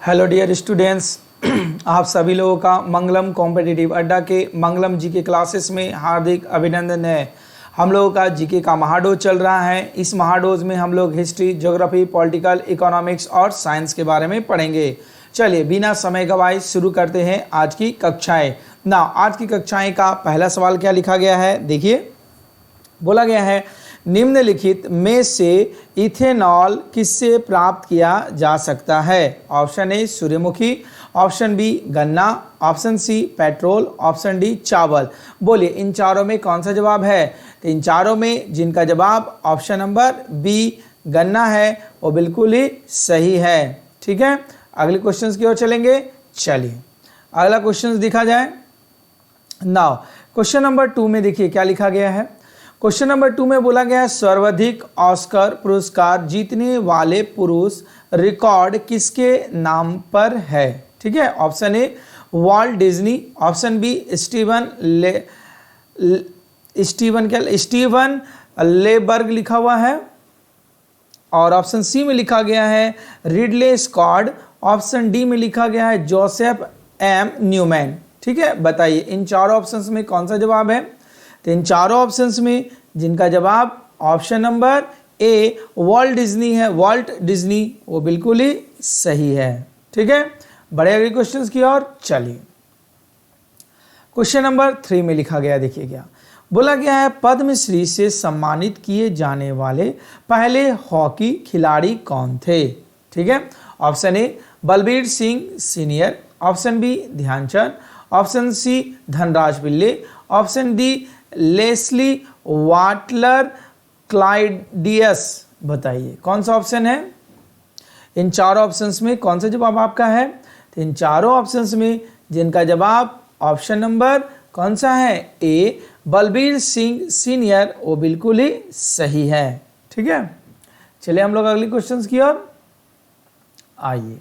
Hello dear students, आप सभी लोगों का मंगलम कॉम्पिटिटिव अड्डा के मंगलम जीके क्लासेस में हार्दिक अभिनंदन है। हम लोगों का जीके का महाडोज चल रहा है। इस महाडोज में हम लोग हिस्ट्री, ज्योग्राफी, पॉलिटिकल, इकोनॉमिक्स और साइंस के बारे में पढ़ेंगे। चलिए बिना समय गवाए शुरू करते हैं आज की कक्षाएं। आज की कक्षाएं का पहला सवाल क्या लिखा गया है, देखिए। बोला गया है निम्नलिखित में से इथेनॉल किससे प्राप्त किया जा सकता है। ऑप्शन ए सूर्यमुखी, ऑप्शन बी गन्ना, option C petrol, option D चावल। बोलिए इन चारों में कौन सा जवाब है। तो इन चारों में जिनका जवाब ऑप्शन नंबर बी गन्ना है वो बिल्कुल ही सही है। ठीक है, अगले क्वेश्चन की ओर चलेंगे। चलिए अगला क्वेश्चन दिखा जाए। नाउ क्वेश्चन नंबर 2 में देखिए क्या लिखा गया है। क्वेश्चन नंबर 2 में बोला गया है सर्वाधिक ऑस्कर पुरस्कार जीतने वाले पुरुष रिकॉर्ड किसके नाम पर है। ठीक है, option A Walt Disney, option B Steven Spielberg लिखा हुआ है, और ऑप्शन सी में लिखा गया है रिडले स्कॉट, ऑप्शन डी में लिखा गया है जोसेफ एम न्यूमैन। ठीक है, बताइए इन चारों ऑप्शंस में कौन सा जवाब है। तो इन चारों ऑप्शंस में जिनका जवाब option number A Walt Disney है, वॉल्ट डिज्नी, वो बिल्कुल ही सही है। ठीक है, बड़े अगले क्वेश्चंस की ओर चलिए। क्वेश्चन नंबर 3 में लिखा गया, देखिए क्या बोला गया है पद्मश्री से सम्मानित किए जाने वाले पहले हॉकी खिलाड़ी कौन थे। ठीक है, option A Balbir Singh senior, option B Dhyanchand, option C Dhanraj Pillay, option D Leslie Walter Claudius. बताइए कौन सा ऑप्शन है। इन चारों ऑप्शंस में कौन सा जवाब आपका है। तो इन चारों ऑप्शंस में जिनका जवाब ऑप्शन नंबर कौन सा है, ए बलबीर सिंह सीनियर, वो बिल्कुल ही सही है। ठीक है, चलिए हम लोग अगले क्वेश्चन की ओर आइए।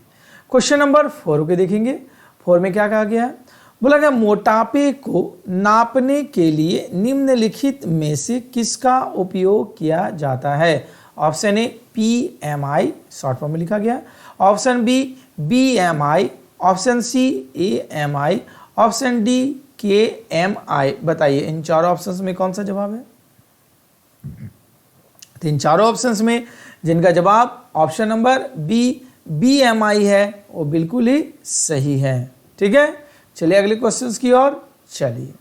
क्वेश्चन नंबर 4 के देखेंगे। 4 में क्या कहा गया है। बोला गया मोटापे को नापने के लिए निम्नलिखित में से किसका उपयोग किया जाता है। Option A PMI short form में लिखा गया, option B BMI, option C AMI, option D KMI। बताइए इन चारों ऑप्शंस में कौन सा जवाब है। तो इन चारों ऑप्शंस में जिनका जवाब ऑप्शन नंबर बी BMI है वो बिल्कुल ही सही है। ठीक है, चलिए अगले क्वेश्चंस की ओर चलिए।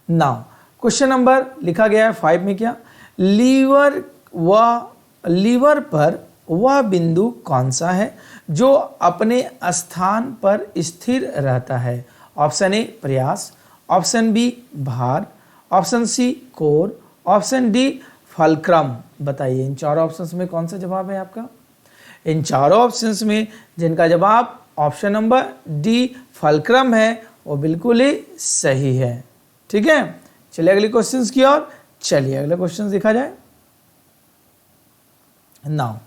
नाउ क्वेश्चन नंबर लिखा गया है 5 में क्या, लीवर पर वह बिंदु कौन सा है जो अपने स्थान पर स्थिर रहता है। ऑप्शन ए प्रयास, ऑप्शन बी भार, option C core, option D fulcrum. बताइए इन चारों ऑप्शंस में कौन सा जवाब है आपका। इन चारों ऑप्शंस में जिनका जवाब ऑप्शन नंबर डी फलक्रम है वो बिल्कुल ही सही है। ठीक है, चलिए अगले क्वेश्चंस की ओर चलिए। अगला क्वेश्चन देखा जाए। नाउ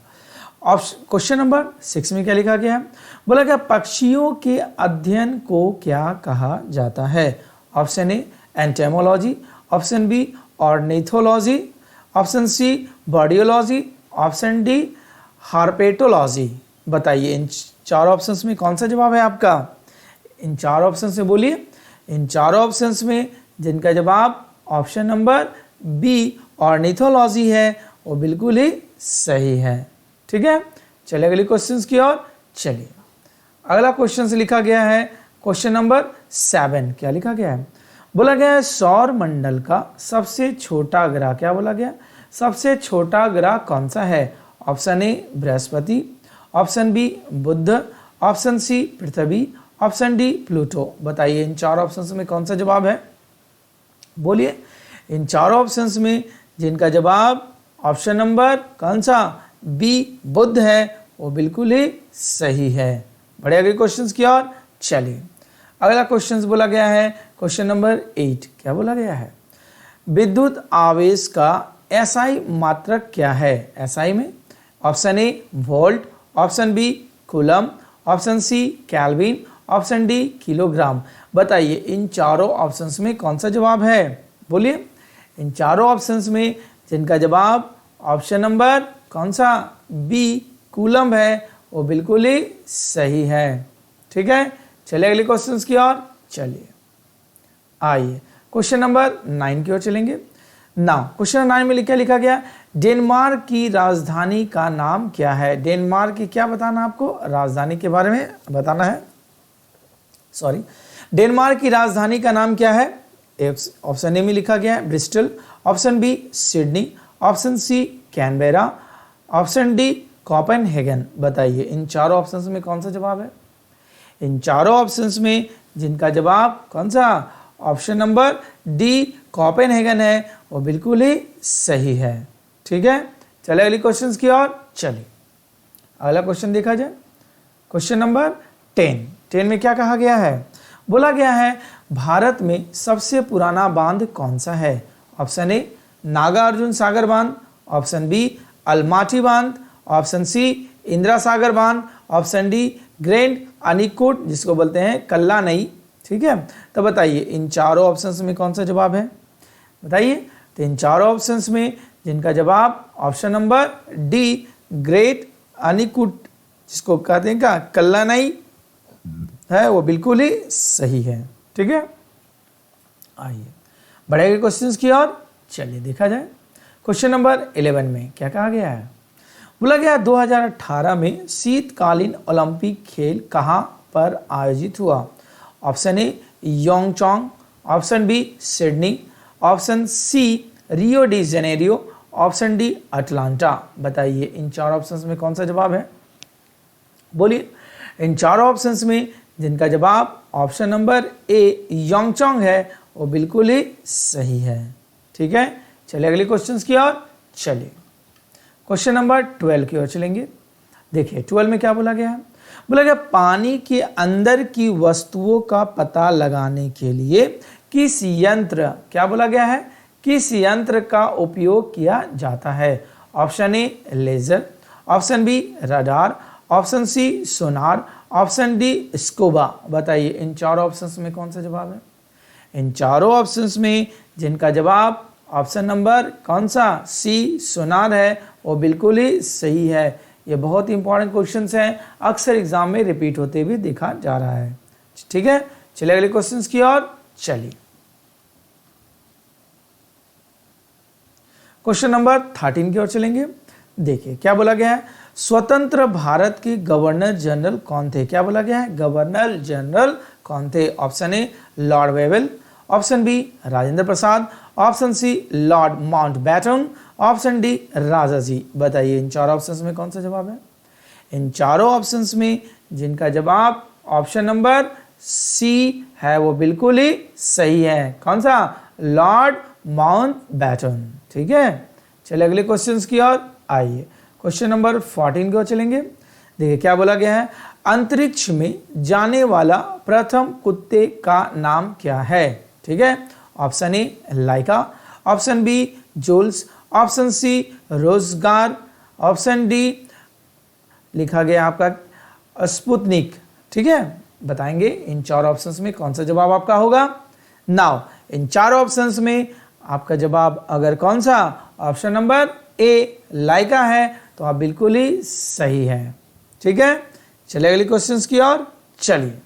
क्वेश्चन नंबर 6 में क्या लिखा गया है। बोला गया पक्षियों के अध्ययन को क्या कहा जाता है। Option A entomology, option B ornithology, option C birdiology, option D herpetology. बताइए इन चारों ऑप्शंस में कौन सा जवाब है आपका। इन चारों ऑप्शंस में बोलिए। इन चारों ऑप्शंस में जिनका जवाब ऑप्शन नंबर बी ऑर्निथोलॉजी है वो बिल्कुल ही सही है। ठीक है, चलिए अगले क्वेश्चंस की ओर चलिए। अगला क्वेश्चन से लिखा गया है क्वेश्चन नंबर 7। क्या लिखा गया है। बोला गया है सौर मंडल का सबसे छोटा ग्रह, क्या बोला गया, सबसे छोटा ग्रह कौन सा है। ऑप्शन ए बृहस्पति, ऑप्शन बी बुध, ऑप्शन सी पृथ्वी, ऑप्शन डी प्लूटो। बताइए इन चारों ऑप्शंस में कौन सा जवाब है। बोलिए इन चारों ऑप्शंस में जिनका जवाब ऑप्शन नंबर कौन सा बी बुध है वो बिल्कुल ही सही है। बड़े अगले क्वेश्चंस की ओर चलिए। अगला क्वेश्चन बोला गया है क्वेश्चन नंबर 8। क्या बोला गया है विद्युत आवेश का SI मात्रक क्या है। SI में option A volt, option B coulomb, option C kelvin, option D kilogram. बताइए इन चारों ऑप्शंस में कौन सा जवाब है। बोलिए इन चारों ऑप्शंस में जिनका जवाब ऑप्शन नंबर कौन सा बी कूलम है वो बिल्कुल ही सही है। ठीक है, चलिए अगले क्वेश्चन की ओर चलिए। आइए क्वेश्चन नंबर 9 की ओर चलेंगे। नाउ क्वेश्चन 9 में क्या लिखा गया, डेनमार्क की राजधानी का नाम क्या है। डेनमार्क की क्या बताना, आपको राजधानी के बारे में बताना है। सॉरी, डेनमार्क की राजधानी का नाम क्या है। ऑप्शन ए में लिखा गया है Bristol, option B Sydney, option C Canberra, option D Copenhagen. बताइए इन चारों ऑप्शंस में कौन सा जवाब है। इन चारों ऑप्शंस में जिनका जवाब कौन सा, ऑप्शन नंबर डी कोपेनहेगन है, वो बिल्कुल ही सही है। ठीक है, चलिए अगले क्वेश्चन की ओर चलिए। अगला क्वेश्चन देखा जाए, क्वेश्चन नंबर 10 में क्या कहा गया है, बोला गया है भारत में सबसे पुराना बांध कौन सा है। ऑप्शन ए नागार्जुन सागर बांध, ऑप्शन बी अलमाटी बांध, ऑप्शन सी इंदिरा सागर बांध, ऑप्शन डी ग्रैंड अनिकुट जिसको बोलते हैं कल्लानई। ठीक है, तो बताइए इन चारों ऑप्शंस में कौन सा जवाब है, बताइए। तो इन चारों ऑप्शंस में जिनका जवाब ऑप्शन नंबर डी ग्रेट अनिकुट जिसको कहते हैं क्या कल्लानई है, वो बिल्कुल ही सही है। ठीक है, आइए बढ़ेगा क्वेश्चंस की ओर चलिए देखा जाए। क्वेश्चन नंबर 11 में क्या कहा गया है, बोला गया 2018 में शीतकालीन ओलंपिक खेल कहां पर आयोजित हुआ। Option A Pyeongchang, option B Sydney, option C Rio de Janeiro, option D Atlanta. बताइए इन चार ऑप्शंस में कौन सा जवाब है, बोलिए। इन चारों ऑप्शंस में जिनका जवाब ऑप्शन नंबर ए योंगचोंग है, वो बिल्कुल ही सही है। ठीक है, चलिए अगले क्वेश्चन की ओर चलिए। क्वेश्चन नंबर 12 की ओर चलेंगे। देखिए 12 में क्या बोला गया है, बोला गया पानी के अंदर की वस्तुओं का पता लगाने के लिए किस यंत्र, क्या बोला गया है, किस यंत्र का उपयोग किया जाता है। Option A laser, option B radar, option C sonar, option D scuba. बताइए इन चारों ऑप्शंस में कौन सा जवाब है। इन चारों ऑप्शंस में जिनका जवाब ऑप्शन नंबर कौन सा सी सोनार है, वो बिल्कुल ही सही है। ये बहुत ही इंपॉर्टेंट क्वेश्चंस हैं, अक्सर एग्जाम में रिपीट होते हुए देखा जा रहा है। ठीक है, चलिए अगले क्वेश्चंस की ओर चलिए। क्वेश्चन नंबर 13 की ओर चलेंगे। देखिए क्या बोला गया है, स्वतंत्र भारत के गवर्नर जनरल कौन थे। क्या बोला गया है, गवर्नर जनरल कौन थे। Option A Lord Wavell, option B Rajendra Prasad, option C Lord Mountbatten, option D Rajaji. बताइए इन चारों ऑप्शंस में कौन सा जवाब है। इन चारों ऑप्शंस में जिनका जवाब ऑप्शन नंबर सी है, वो बिल्कुल ही सही है। कौन सा, लॉर्ड माउंटबेटन। ठीक है, चलिए अगले क्वेश्चंस की ओर आइए। क्वेश्चन नंबर 14 की ओर चलेंगे। देखिए क्या बोला गया है, अंतरिक्ष में जाने वाला प्रथम कुत्ते का नाम क्या है। ठीक है, option A Laika, option B joules, option C रोजगार, ऑप्शन डी लिखा गया आपका स्पुतनिक। ठीक है, बताएंगे इन चार ऑप्शंस में कौन सा जवाब आपका होगा। नाउ इन चार ऑप्शंस में आपका जवाब अगर कौन सा ऑप्शन नंबर ए लाइका है, तो आप बिल्कुल ही सही है। ठीक है, चलिए अगले क्वेश्चंस की ओर चलिए।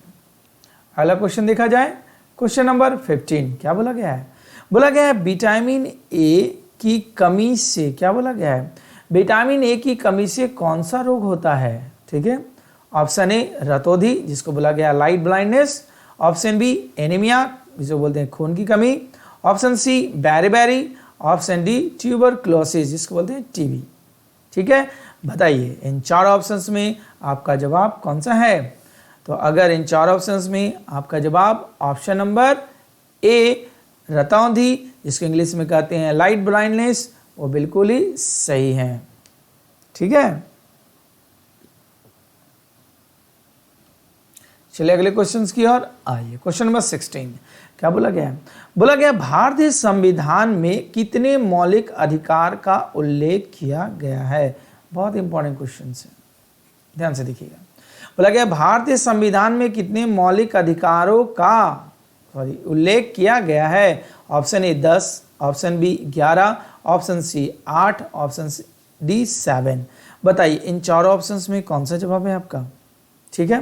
अगला क्वेश्चन देखा जाए, क्वेश्चन नंबर 15 क्या बोला गया है, बोला गया है विटामिन ए की कमी से, क्या बोला गया है, विटामिन ए की कमी से कौन सा रोग होता है। ठीक है, ऑप्शन ए रतौंधी जिसको बोला गया light blindness, option B anaemia जिसको बोलते हैं खून की कमी, ऑप्शन सी बैरी, ऑप्शन डी ट्यूबरक्लोसिस जिसको बोलते हैं टीबी। ठीक है, बताइए इन चार ऑप्शंस में आपका जवाब कौन सा है। तो अगर इन चार ऑप्शंस में आपका जवाब ऑप्शन नंबर ए रतौंधी जिसको इंग्लिश में कहते हैं लाइट ब्लाइंडनेस, वो बिल्कुल ही सही है। ठीक है, चलिए अगले क्वेश्चंस की ओर आइए। क्वेश्चन नंबर 16 क्या बोला गया है, बोला गया भारतीय संविधान में कितने मौलिक अधिकार का उल्लेख किया गया है। बहुत इंपॉर्टेंट क्वेश्चन है, ध्यान से देखिएगा। बोला गया भारतीय संविधान में कितने मौलिक अधिकारों का उल्लेख किया गया है। Option A 10, option B 11, option C 8, option D 7। बताइए इन चारों ऑप्शंस में कौन सा जवाब है आपका? ठीक है,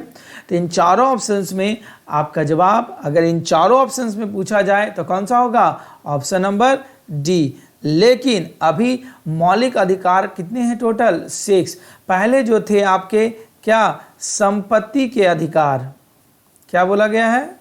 तो इन चारों ऑप्शंस में आपका जवाब अगर इन चारों ऑप्शंस में पूछा जाए तो कौन सा होगा? Option number D. लेकिन अभी मौलिक अधिकार कितने हैं टोटल? 6। पहले जो थे आपके क्या? संपत्ति के अधिकार। क्या बोला गया है?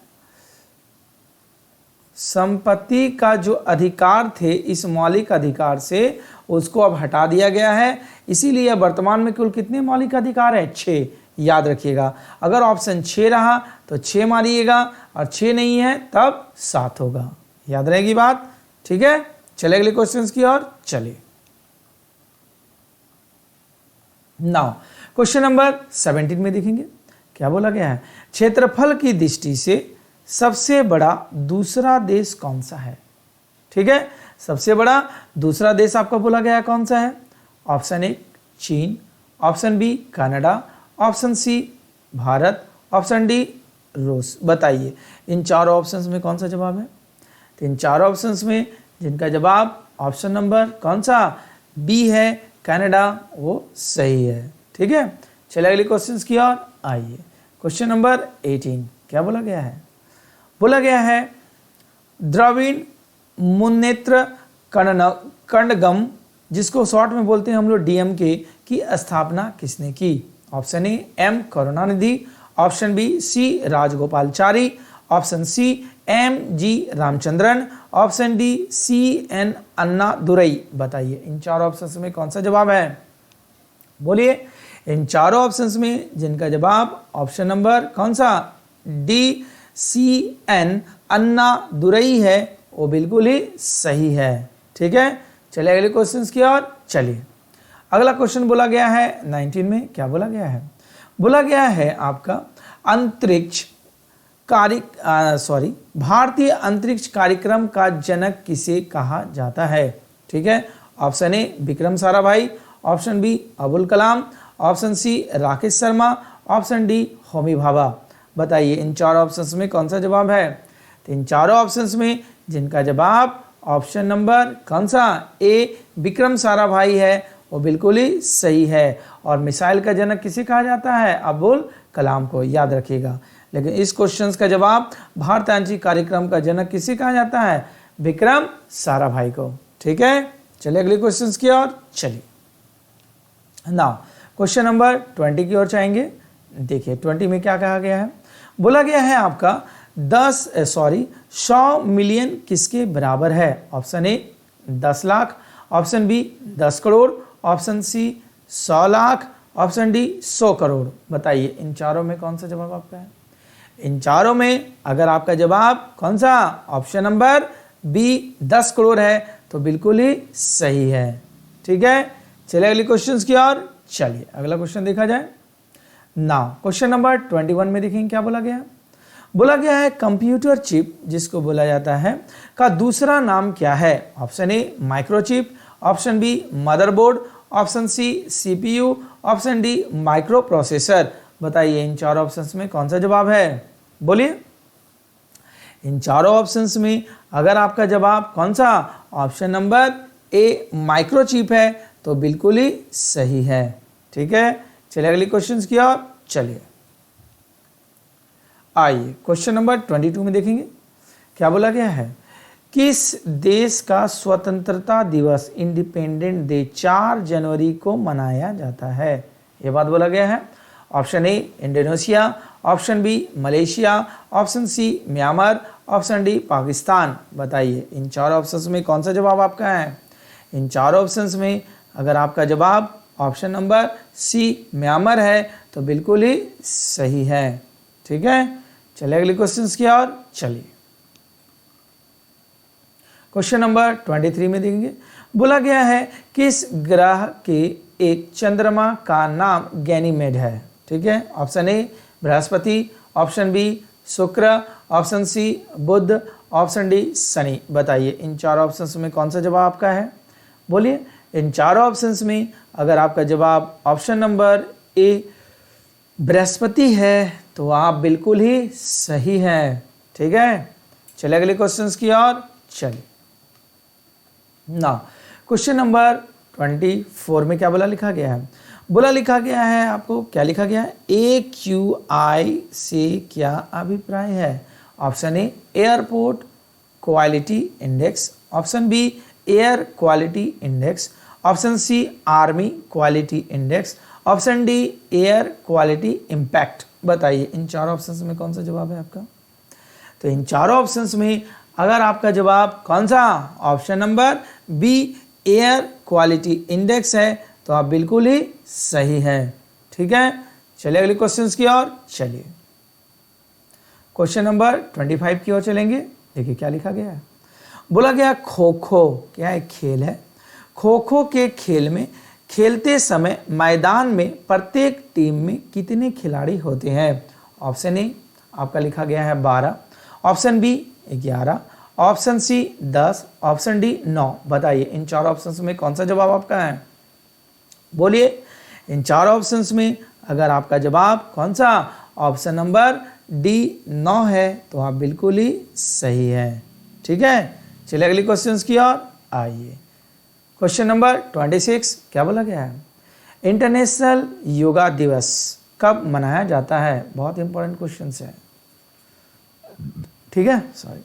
संपत्ति का जो अधिकार थे इस मौलिक अधिकार से उसको अब हटा दिया गया है, इसीलिए वर्तमान में कुल कितने मौलिक अधिकार है? 6। याद रखिएगा, अगर ऑप्शन 6 रहा तो 6 मारिएगा और 6 नहीं है तब 7 होगा। याद रहेगी बात? ठीक है, चले अगले क्वेश्चंस की ओर चलिए। नाउ क्वेश्चन नंबर 17 में देखेंगे क्या बोला गया है। क्षेत्रफल की दृष्टि से सबसे बड़ा दूसरा देश कौन सा है? ठीक है, सबसे बड़ा दूसरा देश आपका बोला गया है कौन सा है? ऑप्शन ए चीन, option B Canada, option C Bharat, option D रूस। बताइए इन चारों ऑप्शंस में कौन सा जवाब है? तो इन चारों ऑप्शंस में जिनका जवाब ऑप्शन नंबर कौन सा? बी है, कनाडा, वो सही है। ठीक है, चलिए अगले क्वेश्चंस की ओर आइए। क्वेश्चन नंबर 18 क्या बोला गया है? बोला गया है द्रविड़ मुन्नेत्र कड़गम, जिसको शॉर्ट में बोलते हैं हम लोग डीएमके, की स्थापना किसने की? Option A M Karunanidhi, option B C Rajagopalachari, option C M G Ramachandran, option D C N Annadurai. बताइए इन चारों ऑप्शंस में कौन सा जवाब है? बोलिए इन चारों ऑप्शंस में जिनका जवाब ऑप्शन नंबर कौन सा? डी सी एन अन्ना दुरई है, वो बिल्कुल ही सही है। ठीक है, चलिए अगले क्वेश्चंस की ओर चलिए। अगला क्वेश्चन बोला गया है 19 में क्या बोला गया है? बोला गया है आपका अंतरिक्ष भारतीय अंतरिक्ष कार्यक्रम का जनक किसे कहा जाता है? ठीक है, option A Vikram Sarabhai, option B Abul Kalam, option C Rakesh Sharma, option D Homi Bhabha. बताइए इन चारों ऑप्शंस में कौन सा जवाब है? तो इन चारों ऑप्शंस में जिनका जवाब ऑप्शन नंबर कौन सा? ए विक्रम साराभाई है, वो बिल्कुल ही सही है। और मिसाइल का जनक किसे कहा जाता है? अबुल कलाम को, याद रखिएगा। लेकिन इस क्वेश्चन का जवाब भारतीय अंतरिक्ष कार्यक्रम का जनक किसे कहा जाता है? विक्रम साराभाई को। ठीक है, चलिए अगले क्वेश्चन की ओर चलिए। नाउ क्वेश्चन नंबर 20 की ओर जाएंगे। देखिए 20 में क्या कहा गया है? बोला गया है आपका 100 मिलियन किसके बराबर है? Option A 10 lakh, option B 10 crore, option C 100 lakh, option D 100 crore. बताइए इन चारों में कौन सा जवाब आपका है? इन चारों में अगर आपका जवाब कौन सा? ऑप्शन नंबर बी 10 करोड़ है तो बिल्कुल ही सही है। ठीक है, चलिए अगले क्वेश्चन की ओर चलिए। अगला क्वेश्चन देखा जाए। नाउ क्वेश्चन नंबर 21 में देखेंगे क्या बोला गया है। बोला गया है कंप्यूटर चिप जिसको बोला जाता है का दूसरा नाम क्या है? Option A microchip, option B motherboard, option C CPU, option D microprocessor. बताइए इन चारों ऑप्शंस में कौन सा जवाब है? बोलिए इन चारों ऑप्शंस में अगर आपका जवाब कौन सा? ऑप्शन नंबर ए माइक्रोचिप है तो बिल्कुल ही सही है। ठीक है, चलिए अगले क्वेश्चन की ओर चलिए। आइए क्वेश्चन नंबर 22 में देखेंगे क्या बोला गया है। किस देश का स्वतंत्रता दिवस इंडिपेंडेंट डे 4 जनवरी को मनाया जाता है? यह बात बोला गया है। Option A Indonesia, option B Malaysia, option C Myanmar, option D Pakistan. बताइए इन चारों ऑप्शंस में कौन सा जवाब आपका है? इन चारों ऑप्शंस में अगर आपका जवाब ऑप्शन नंबर सी म्यांमार है तो बिल्कुल ही सही है। ठीक है, चलिए अगले क्वेश्चन की ओर चलिए। क्वेश्चन नंबर 23 में देखेंगे बोला गया है किस ग्रह के एक चंद्रमा का नाम गैनीमेड है? ठीक है, ऑप्शन ए बृहस्पति, ऑप्शन बी शुक्र, ऑप्शन सी बुध, ऑप्शन डी शनि। बताइए इन चारों ऑप्शंस में कौन सा जवाब आपका है? बोलिए इन चारों ऑप्शंस में अगर आपका जवाब ऑप्शन नंबर ए बृहस्पति है तो आप बिल्कुल ही सही हैं। ठीक है, चलिए अगले क्वेश्चंस की ओर चलिए। ना क्वेश्चन नंबर 24 में क्या बोला लिखा गया है। बोला लिखा गया है, आपको क्या लिखा गया है, AQI से क्या अभिप्राय है? Option A airport quality index, option B air quality index, option C army quality index, option D air quality impact. बताइए इन चारों ऑप्शंस में कौन सा जवाब है आपका? तो इन चारों ऑप्शंस में अगर आपका जवाब कौन सा, option number B air quality index है, तो आप बिल्कुल ही सही है। ठीक है, चलिए अगले क्वेश्चंस की ओर चलिए। क्वेश्चन नंबर 25 की ओर चलेंगे। देखिए क्या लिखा गया है। बोला गया खो खो क्या एक खेल है। खो खो के खेल में खेलते समय मैदान में प्रत्येक टीम में कितने खिलाड़ी होते हैं? ऑप्शन ए आपका लिखा गया है 12, option B 11, option C 10, option D 9। बताइए इन चारों ऑप्शंस में कौन सा जवाब आपका है? बोलिए इन चारों ऑप्शंस में अगर आपका जवाब कौन सा, ऑप्शन नंबर डी 9 है, तो आप बिल्कुल ही सही है। ठीक है, चलिए अगली क्वेश्चंस की ओर आइए। क्वेश्चन नंबर 26 क्या बोला गया है? इंटरनेशनल योगा दिवस कब मनाया जाता है? बहुत इंपॉर्टेंट क्वेश्चन है। ठीक है, सॉरी,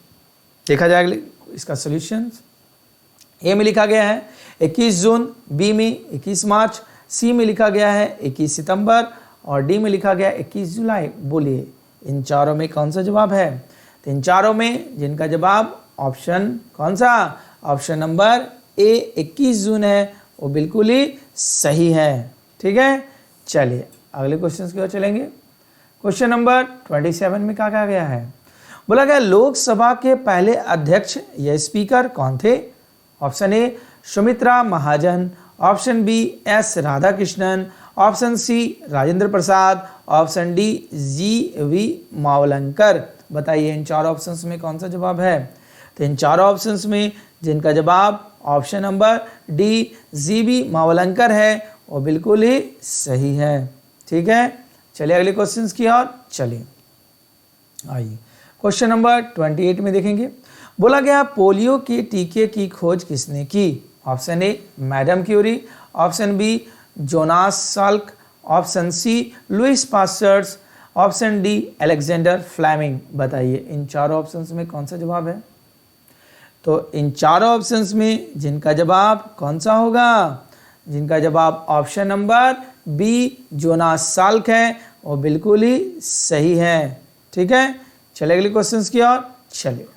देखा जाएगा इसका सॉल्यूशन। ए में लिखा गया है 21 जून, बी में 21 मार्च, सी में लिखा गया है 21 सितंबर और डी में लिखा गया 21 जुलाई। बोलिए इन चारों में कौन सा जवाब है? तो इन चारों में जिनका जवाब ऑप्शन कौन सा, ऑप्शन नंबर ए 21 जून है, वो बिल्कुल ही सही है। ठीक है, चलिए अगले क्वेश्चन की ओर चलेंगे। क्वेश्चन नंबर 27 में क्या कहा गया है? बोला गया लोकसभा के पहले अध्यक्ष या स्पीकर कौन थे? Option A Sumitra Mahajan, option B S Radhakrishnan, option C Rajendra Prasad, option D GV Mavalankar. बताइए इन चारों ऑप्शंस में कौन सा जवाब है? तो इन चारों ऑप्शंस में जिनका जवाब option number D GV Mavalankar है, वो बिल्कुल ही सही है। ठीक है, चलिए अगले क्वेश्चंस की ओर चलिए आइए। क्वेश्चन नंबर 28 में देखेंगे। बोला गया पोलियो के टीके की खोज किसने की? Option A Madame Curie, option B Jonas Salk, option C Louis Pasteur's, option D Alexander Fleming. बताइए इन चारों ऑप्शंस में कौन सा जवाब है? तो इन चारों ऑप्शंस में जिनका जवाब कौन सा होगा, जिनका जवाब option number B Jonas Salk है, वो बिल्कुल ही सही है। ठीक है, चलिए अगले क्वेश्चंस की ओर चलिए।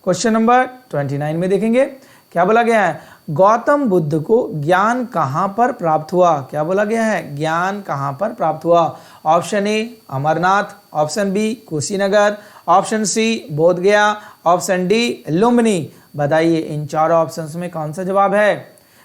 क्वेश्चन नंबर 29 में देखेंगे क्या बोला गया है? गौतम बुद्ध को ज्ञान कहां पर प्राप्त हुआ? क्या बोला गया है? ज्ञान कहां पर प्राप्त हुआ? Option A Amarnath, option B Kushinagar, option C Bodh Gaya, option D Lumbini. बताइए इन चारों ऑप्शंस में कौन सा जवाब है?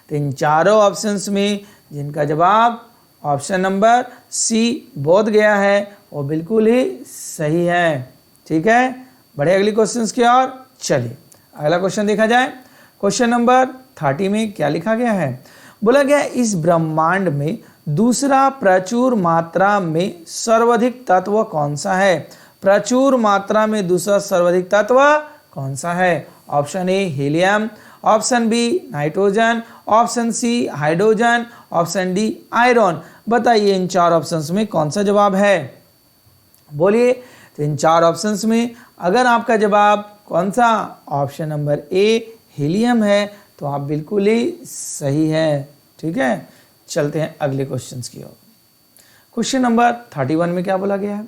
तो इन चारों ऑप्शंस में जिनका जवाब ऑप्शन नंबर सी बोध गया है, वो बिल्कुल ही सही है। ठीक है, बढ़े अगली क्वेश्चंस की ओर चलिए। अगला क्वेश्चन देखा जाए। क्वेश्चन नंबर 30 में क्या लिखा गया है? बोला गया इस ब्रह्मांड में दूसरा प्रचुर मात्रा में सर्वाधिक तत्व कौन सा है? प्रचुर मात्रा में दूसरा सर्वाधिक तत्व कौन सा है? Option A helium, option B nitrogen, option C hydrogen, option D iron. बताइए इन चार ऑप्शंस में कौन सा जवाब है? बोलिए तो इन चार ऑप्शंस में अगर आपका जवाब कौन सा, ऑप्शन नंबर ए हीलियम है, तो आप बिल्कुल ही सही है। ठीक है, चलते हैं अगले क्वेश्चंस की ओर। क्वेश्चन नंबर 31 में क्या बोला गया है?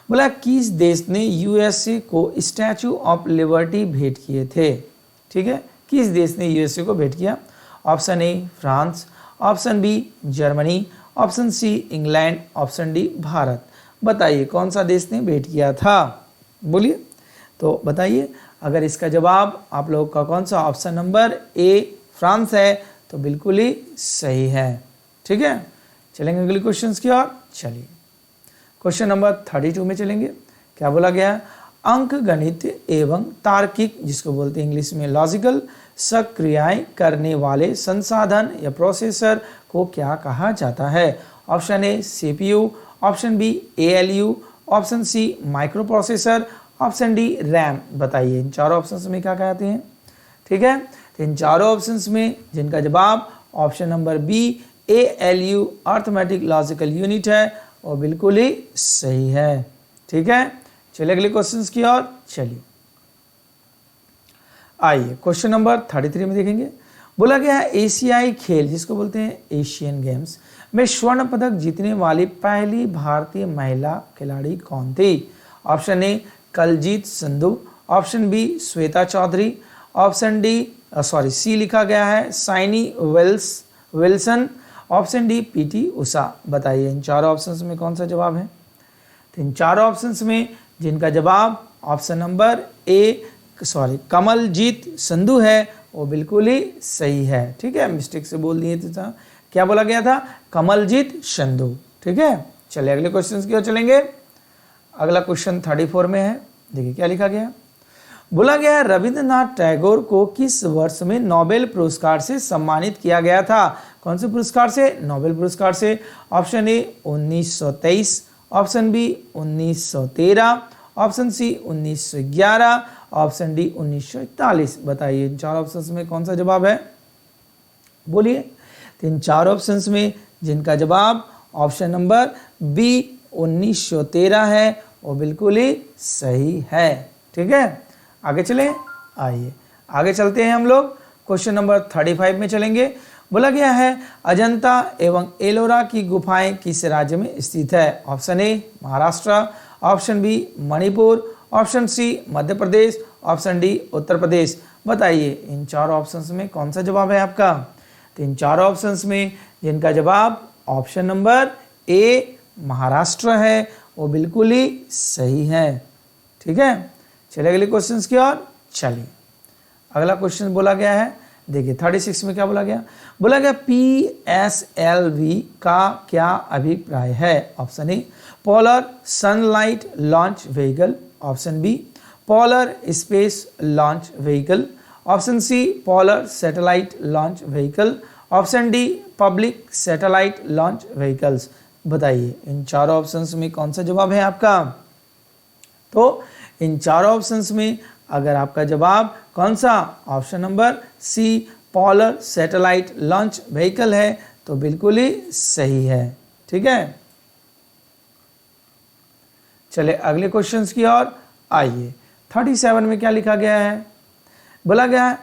बोला किस देश ने यूएसए को स्टैचू ऑफ लिबर्टी भेंट किए थे? ठीक है, किस देश ने यूएसए को भेंट किया? Option A France, option B Germany, option C England, option D Bharat. बताइए कौन सा देश ने भेंट किया था? बोलिए तो बताइए। अगर इसका जवाब आप लोगों का कौन सा, ऑप्शन नंबर ए फ्रांस है, तो बिल्कुल ही सही है। ठीक है, चलेंगे अगले क्वेश्चंस की ओर चलिए। क्वेश्चन नंबर 32 में चलेंगे। क्या बोला गया? अंक गणित एवं तार्किक, जिसको बोलते हैं इंग्लिश में लॉजिकल, सक्रियाएं करने वाले संसाधन या प्रोसेसर को क्या कहा जाता है? Option A CPU, option B ALU, option C microprocessor, option D RAM. बताइए इन चारों ऑप्शंस में क्या कहते हैं? ठीक है, तो इन चारों ऑप्शंस में जिनका जवाब option number B ALU arithmetic logical unit है, वो बिल्कुल ही सही है। ठीक है, चलिए अगले क्वेश्चंस की ओर चलिए। आइए क्वेश्चन नंबर 33 में देखेंगे। बोला गया है एशियाई खेल, जिसको बोलते हैं एशियन गेम्स, में स्वर्ण पदक जीतने वाली पहली भारतीय महिला खिलाड़ी कौन थी? Option A Kuljeet Sandhu, option B Shweta Chaudhary, option C लिखा गया है Shiny Wilson, option D PT Usha. बताइए इन चारों ऑप्शंस में कौन सा जवाब है? तो इन चारों ऑप्शंस में जिनका जवाब ऑप्शन नंबर कमलजीत संधू है, वो बिल्कुल ही सही है। ठीक है, मिस्टेक से बोल दिए थे, क्या बोला गया था? कमलजीत संधू। ठीक है, चलिए अगले क्वेश्चन की ओर चलेंगे। अगला क्वेश्चन 34 में है, देखिए क्या लिखा गया। बोला गया रविंद्रनाथ टैगोर को किस वर्ष में नोबेल पुरस्कार से सम्मानित किया गया था? कौन से पुरस्कार से? नोबेल पुरस्कार से। Option A 1923, option B 1913, option C 1911, option D 1941। बताइए इन चार ऑप्शंस में कौन सा जवाब है? बोलिए। तो इन चार ऑप्शंस में जिनका जवाब ऑप्शन नंबर बी 1913 है, वो बिल्कुल ही सही है। ठीक है, आगे चलें। आइए आगे चलते हैं हम लोग, क्वेश्चन नंबर 35 में चलेंगे। बोला गया है अजंता एवं एलोरा की गुफाएं किस राज्य में स्थित है? Option A Maharashtra, option B Manipur, option C Madhya Pradesh, option D Uttar Pradesh. बताइए इन चार ऑप्शंस में कौन सा जवाब है आपका? तो इन चार ऑप्शंस में जिनका जवाब ऑप्शन नंबर ए महाराष्ट्र है, वो बिल्कुल ही सही है। ठीक है, चलिए अगले क्वेश्चन की ओर चलिए। अगला क्वेश्चन बोला गया है, देखिए 36 में क्या बोला गया। बोला गया PSLV का क्या अभिप्राय है? Option A polar sunlight launch vehicle, option B polar space launch vehicle, option C polar satellite launch vehicle, option D public satellite launch vehicles. बताइए इन चारों ऑप्शंस में कौन सा जवाब है आपका? तो इन चारों ऑप्शंस में अगर आपका जवाब कौन सा option number C polar satellite launch vehicle है, तो बिल्कुल ही सही है। ठीक है, चले अगले क्वेश्चंस की ओर आइए। 37 में क्या लिखा गया है? बोला गया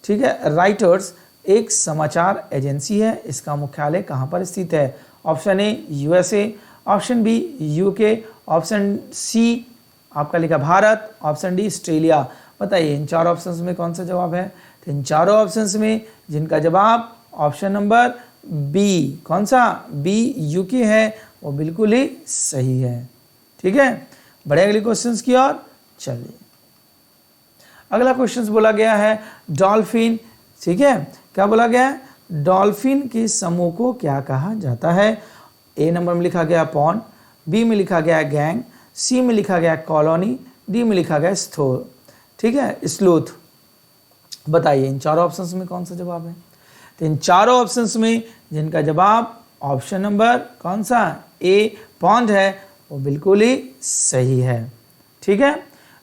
ठीक है राइटर्स एक समाचार एजेंसी है, इसका मुख्यालय कहाँ पर स्थित है? Option A USA, option B UK, option C आपका लिखा भारत, ऑप्शन डी ऑस्ट्रेलिया। बताइए इन चार ऑप्शंस में कौन सा जवाब है? तो इन चारों ऑप्शंस में जिनका जवाब ऑप्शन नंबर बी, कौन सा? बी UK है, वो बिल्कुल ही सही है। ठीक है, बड़े अगले क्वेश्चंस की ओर चलिए। अगला क्वेश्चन बोला गया है डॉल्फिन। ठीक है, क्या बोला गया है? डॉल्फिन के समूह को क्या कहा जाता है? ए नंबर में लिखा गया पॉन्ड, बी में लिखा गया गैंग, सी में लिखा गया कॉलोनी, डी में लिखा गया स्थोर। ठीक है, स्लूथ। बताइए इन चारों ऑप्शंस में कौन सा जवाब है? तो इन चारों ऑप्शंस में जिनका जवाब ऑप्शन नंबर कौन सा ए पॉन्ड है, वो बिल्कुल ही सही है। ठीक है,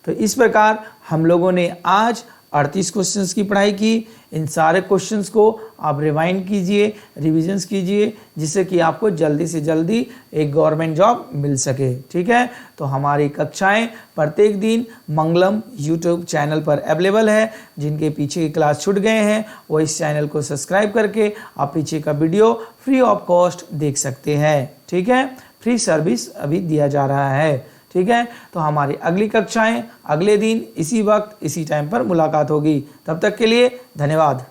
तो इस प्रकार हम लोगों ने आज 38 क्वेश्चंस की पढ़ाई की। इन सारे क्वेश्चंस को आप रिवाइंड कीजिए, रिविजन्स कीजिए, जिससे कि आपको जल्दी से जल्दी एक गवर्नमेंट जॉब मिल सके। ठीक है, तो हमारी कक्षाएं प्रत्येक दिन मंगलम यूट्यूब चैनल पर अवेलेबल है। जिनके पीछे की क्लास छूट गए हैं वो इस चैनल को सब्सक्राइब करके आप पीछे का वीडियो फ्री ऑफ कॉस्ट देख सकते हैं। ठीक है, फ्री सर्विस अभी दिया जा रहा है। ठीक है, तो हमारी अगली कक्षाएं अगले दिन इसी वक्त इसी टाइम पर मुलाकात होगी। तब तक के लिए धन्यवाद।